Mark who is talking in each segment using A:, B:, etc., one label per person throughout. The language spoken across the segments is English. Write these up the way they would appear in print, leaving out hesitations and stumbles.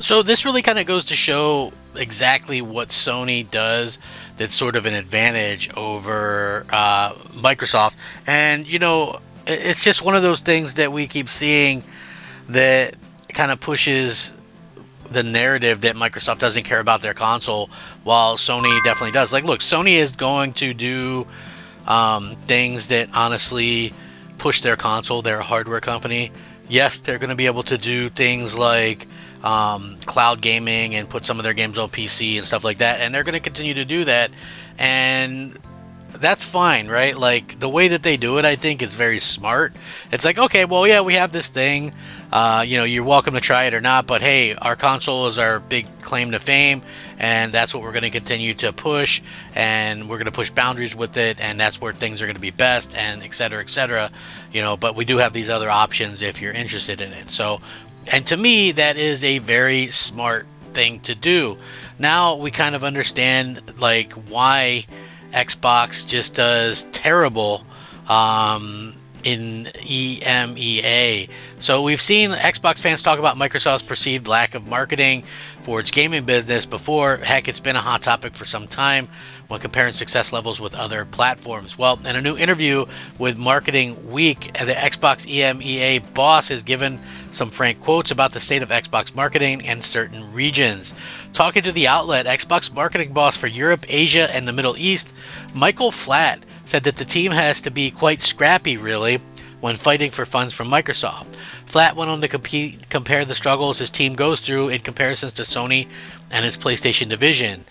A: So this really kind of goes to show exactly what Sony does that's sort of an advantage over Microsoft. And, it's just one of those things that we keep seeing that kind of pushes the narrative that Microsoft doesn't care about their console, while Sony definitely does. Like, look, Sony is going to do things that honestly push their console. They're a hardware company. Yes, they're going to be able to do things like cloud gaming and put some of their games on PC and stuff like that, and they're going to continue to do that, and that's fine, right? Like, the way that they do it, I think, is very smart. It's like, okay, well, yeah, we have this thing. You're welcome to try it or not, but hey, our console is our big claim to fame, and that's what we're going to continue to push, and we're going to push boundaries with it, and that's where things are going to be best, and et cetera, et cetera. But we do have these other options if you're interested in it. So, and to me, that is a very smart thing to do. Now we kind of understand, like, why Xbox just does terrible in EMEA. So we've seen Xbox fans talk about Microsoft's perceived lack of marketing for its gaming business before. Heck, it's been a hot topic for some time when comparing success levels with other platforms. Well, in a new interview with Marketing Week, the Xbox EMEA boss has given some frank quotes about the state of Xbox marketing in certain regions. Talking to the outlet, Xbox marketing boss for Europe, Asia, and the Middle East, Michael Flatt, said that the team has to be quite scrappy, really, when fighting for funds from Microsoft. Flatt went on to compare the struggles his team goes through in comparisons to Sony and its PlayStation division.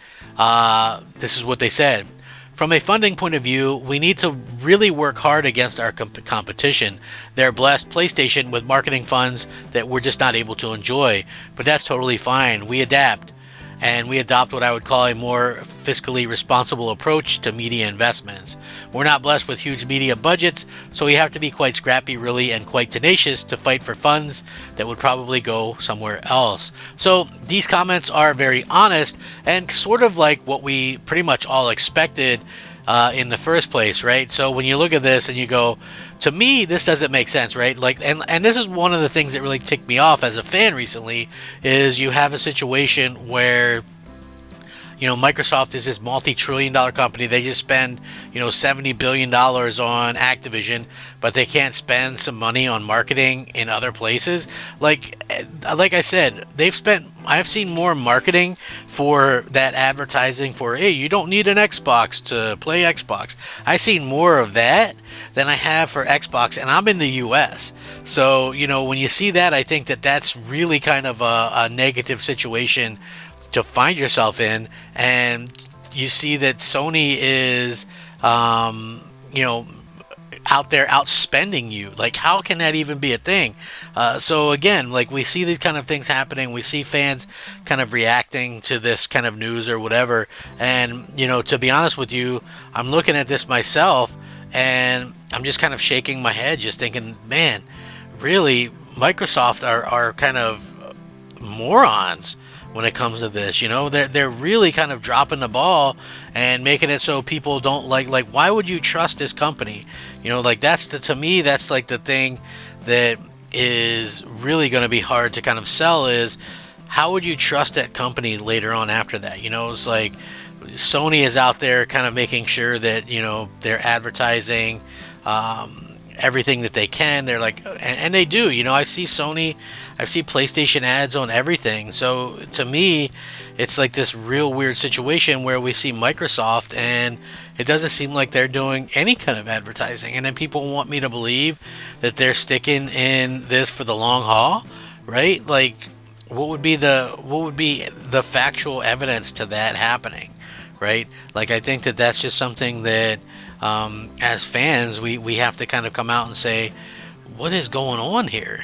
A: This is what they said. From a funding point of view, we need to really work hard against our competition. They're blessed PlayStation with marketing funds that we're just not able to enjoy, but that's totally fine. We adapt, and we adopt what I would call a more fiscally responsible approach to media investments. We're not blessed with huge media budgets, so we have to be quite scrappy, really, and quite tenacious to fight for funds that would probably go somewhere else. So these comments are very honest and sort of like what we pretty much all expected in the first place, right? So when you look at this and you go, to me, this doesn't make sense, right? Like, and this is one of the things that really ticked me off as a fan recently, is you have a situation where Microsoft is this multi-trillion-dollar company. They just spend, $70 billion on Activision, but they can't spend some money on marketing in other places. Like I said, I've seen more marketing for that advertising for, hey, you don't need an Xbox to play Xbox. I've seen more of that than I have for Xbox, and I'm in the US. So, when you see that, I think that that's really kind of a negative situation to find yourself in, and you see that Sony is, out there outspending you. Like, how can that even be a thing? So again, like, we see these kind of things happening. We see fans kind of reacting to this kind of news or whatever. And, to be honest with you, I'm looking at this myself, and I'm just kind of shaking my head, just thinking, man, really, Microsoft are kind of morons when it comes to this. They're really kind of dropping the ball and making it so people don't like why would you trust this company? To me, that's like the thing that is really going to be hard to kind of sell, is how would you trust that company later on after that? It's like Sony is out there kind of making sure that they're advertising everything that they can. They're like, and they do. I see PlayStation ads on everything. So to me, it's like this real weird situation where we see Microsoft and it doesn't seem like they're doing any kind of advertising. And then people want me to believe that they're sticking in this for the long haul, right? Like, what would be the factual evidence to that happening, right? Like, I think that that's just something that as fans we have to kind of come out and say, what is going on here?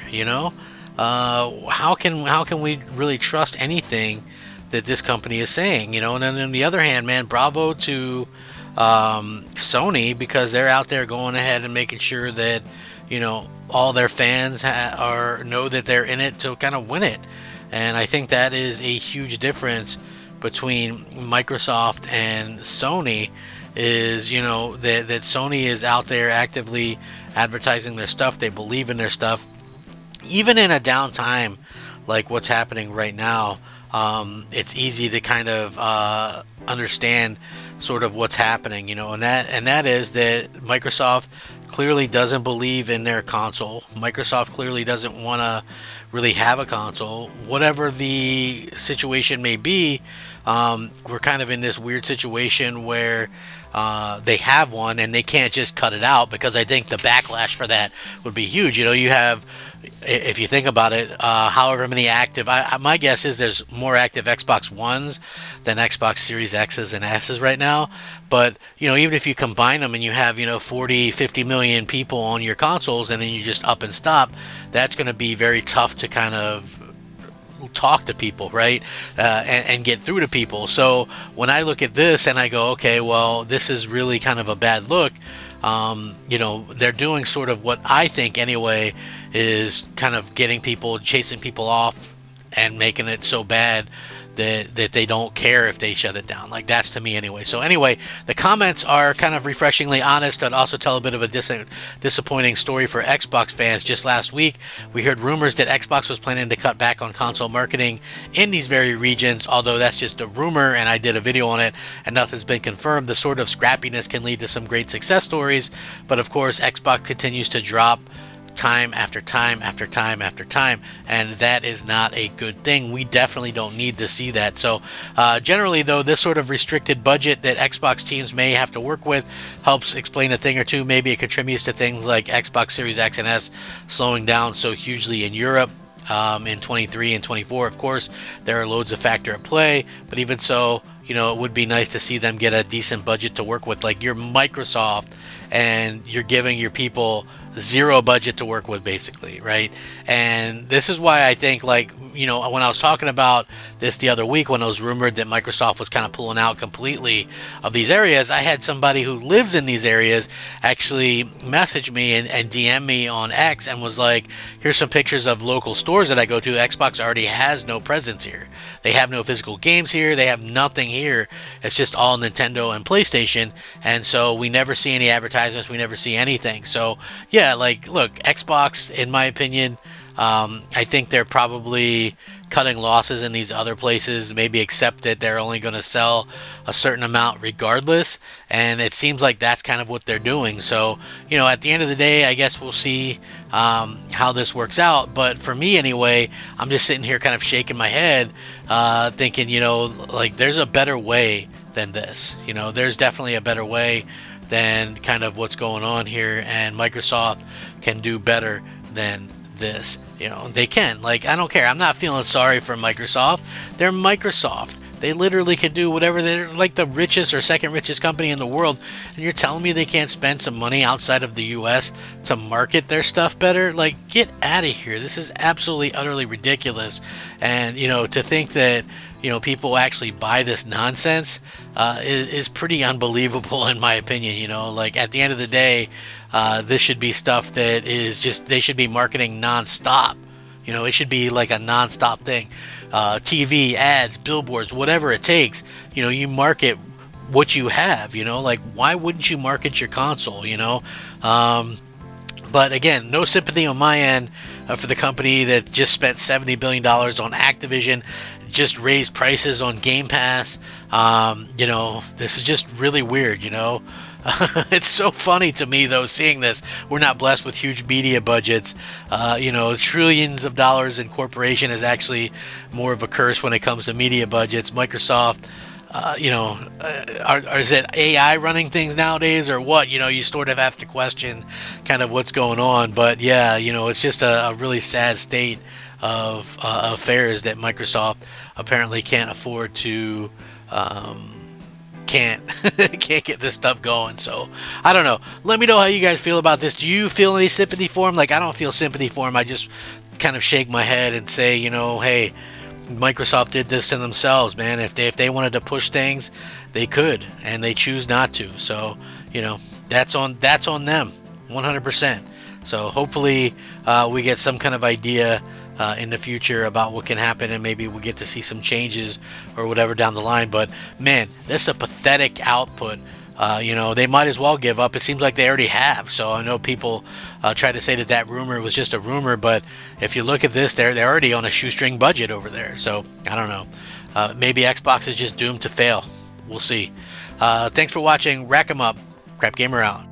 A: How can we really trust anything that this company is saying? And then on the other hand, man, bravo to Sony, because they're out there going ahead and making sure that all their fans know that they're in it to kind of win it. And I think that is a huge difference between Microsoft and Sony, is that Sony is out there actively advertising their stuff. They believe in their stuff, even in a down time like what's happening right now, it's easy to kind of understand sort of what's happening, and that is that Microsoft clearly doesn't believe in their console. Microsoft clearly doesn't want to really have a console, whatever the situation may be. We're kind of in this weird situation where they have one and they can't just cut it out, because I think the backlash for that would be huge. You have, if you think about it, however many active, my guess is there's more active Xbox Ones than Xbox Series X's and S's right now. But, even if you combine them and you have, 40, 50 million people on your consoles, and then you just up and stop, that's going to be very tough to kind of talk to people, right? And get through to people. So when I look at this and I go, okay, well, this is really kind of a bad look. They're doing sort of what I think anyway is kind of chasing people off and making it so bad that they don't care if they shut it down. Like, that's to me anyway. So anyway, the comments are kind of refreshingly honest, and also tell a bit of a disappointing story for Xbox fans. Just last week, we heard rumors that Xbox was planning to cut back on console marketing in these very regions, although that's just a rumor, and I did a video on it, and nothing's been confirmed. The sort of scrappiness can lead to some great success stories, but of course, Xbox continues to drop time after time after time after time, and that is not a good thing. We definitely don't need to see that. So generally though, this sort of restricted budget that Xbox teams may have to work with helps explain a thing or two. Maybe it contributes to things like Xbox Series X and S slowing down so hugely in Europe in 23 and 24. Of course, there are loads of factor at play, but even so, it would be nice to see them get a decent budget to work with. Like, you're Microsoft and you're giving your people zero budget to work with, basically, right? And this is why I think, like, when I was talking about this the other week, when it was rumored that Microsoft was kind of pulling out completely of these areas, I had somebody who lives in these areas actually message me and DM me on X and was like, here's some pictures of local stores that I go to. Xbox already has no presence here. They have no physical games here. They have nothing here. It's just all Nintendo and PlayStation. And so we never see any advertisements. We never see anything. So yeah, like, look, Xbox, in my opinion, I think they're probably cutting losses in these other places, maybe accept that they're only going to sell a certain amount regardless, and it seems like that's kind of what they're doing. So, at the end of the day, I guess we'll see how this works out. But for me anyway, I'm just sitting here kind of shaking my head, thinking, like, there's a better way than this. There's definitely a better way than kind of what's going on here, and Microsoft can do better than this. They can. Like, I don't care. I'm not feeling sorry for Microsoft. They're Microsoft. They literally can do whatever. They're like the richest or second richest company in the world, and you're telling me they can't spend some money outside of the US to market their stuff better? Like, get out of here. This is absolutely utterly ridiculous. And to think that people actually buy this nonsense is pretty unbelievable, in my opinion. Like, at the end of the day, this should be stuff that is just, they should be marketing nonstop. It should be like a nonstop thing. TV, ads, billboards, whatever it takes. You market what you have. Like, why wouldn't you market your console? But again, no sympathy on my end for the company that just spent $70 billion on Activision, just raised prices on Game Pass. This is just really weird. It's so funny to me, though, seeing this. We're not blessed with huge media budgets. Trillions of dollars in corporation is actually more of a curse when it comes to media budgets. Microsoft, is it AI running things nowadays or what? You sort of have to question kind of what's going on. But yeah, it's just a really sad state of affairs that Microsoft apparently can't afford to can't get this stuff going. So I don't know. Let me know how you guys feel about this. Do you feel any sympathy for him? Like, I don't feel sympathy for him. I just kind of shake my head and say, hey, Microsoft did this to themselves, man. If they wanted to push things, they could, and they choose not to. So that's on them 100%. So hopefully we get some kind of idea in the future about what can happen, and maybe we get to see some changes or whatever down the line. But man, this is a pathetic output You know, they might as well give up. It seems like they already have. So I know people try to say that that rumor was just a rumor, but if you look at this, they're already on a shoestring budget over there. So I don't know. Maybe Xbox is just doomed to fail. We'll see. Thanks for watching. Rack 'em up. Crap Gamer out.